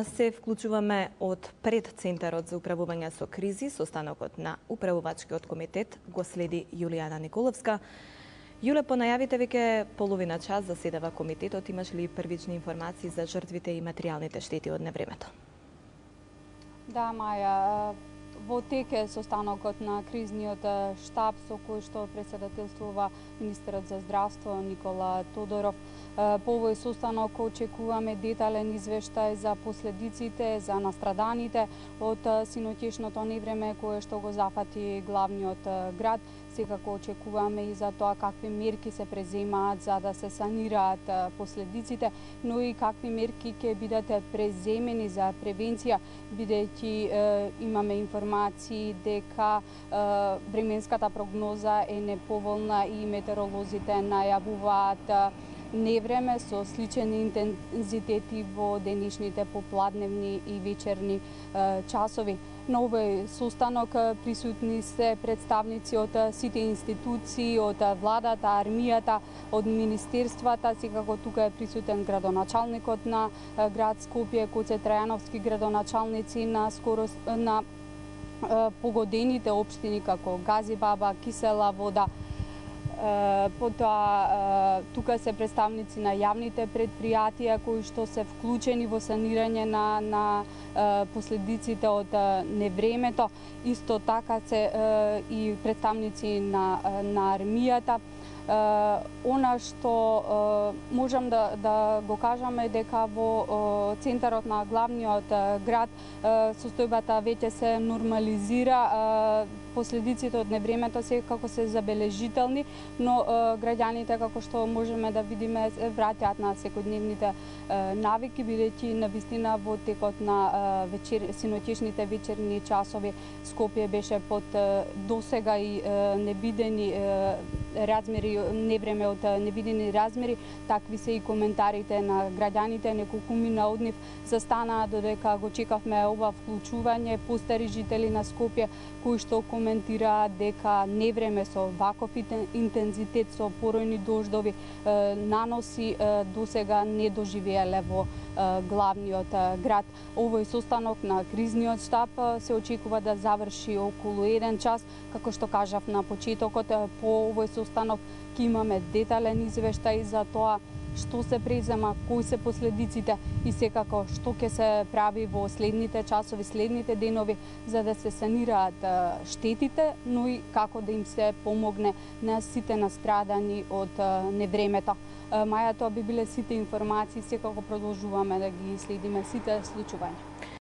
се вклучуваме од пред Центарот за управување со кризи. Состанокот на управувачкиот комитет го следи Јулијана Николовска. Јуле, по најавите веќе половина час заседава комитетот. Имаш ли првични информации за жртвите и материјалните штети од невремето? Да, Маја, во тек е состанокот на кризниот штаб со кој што председателствува министерот за здравство Никола Тодоров. По овој состанок очекуваме детален извештај за последиците, за настраданите од синоќешното невреме кое што го зафати главниот град. Секако очекуваме и за тоа какви мерки се преземаат за да се санираат последиците, но и какви мерки ќе бидат преземени за превенција, бидејќи имаме информации дека временската прогноза е неповолна и метеоролозите најавуваат невреме со сличени интензитети во денешните попладневни и вечерни часови. На овој состанок присутни се представници од сите институции, од владата, армијата, од министерствата. Секако тука е присутен градоначалникот на град Скопје, Коце Трајановски, градоначалници на погодените општини како Газибаба, Кисела Вода. Потоа тука се представници на јавните предпријатија кои што се вклучени во санирање на последиците од невремето. Исто така се и представници на армијата. Она што можам да го кажаме дека во центарот на главниот град состојбата веќе се нормализира. Последиците од невремето секако се забележителни, но граѓаните, како што можеме да видиме, враќаат на секојдневните навики, бидејќи навистина во текот на синоќешните вечерни часови Скопје беше под досега и невидени размери, невреме од невидени размери. Такви се и коментарите на граѓаните. Неколку мина од нив застанаа додека го чекавме ова вклучување. Постари жители на Скопје кои што коментираат дека невреме со ваков интензитет, со поројни дождови, наноси досега не доживееле во главниот град. Овој состанок на кризниот штаб се очекува да заврши околу 1 час. Како што кажав на почетокот, по овој состанок ќе имаме детален извештај за тоа што се презема, кои се последиците и секако што ќе се прави во следните часови, следните денови за да се санираат штетите, но и како да им се помогне на сите настрадани од невремето. Маја, тоа би биле сите информации, секако продолжуваме да ги следиме сите случувања.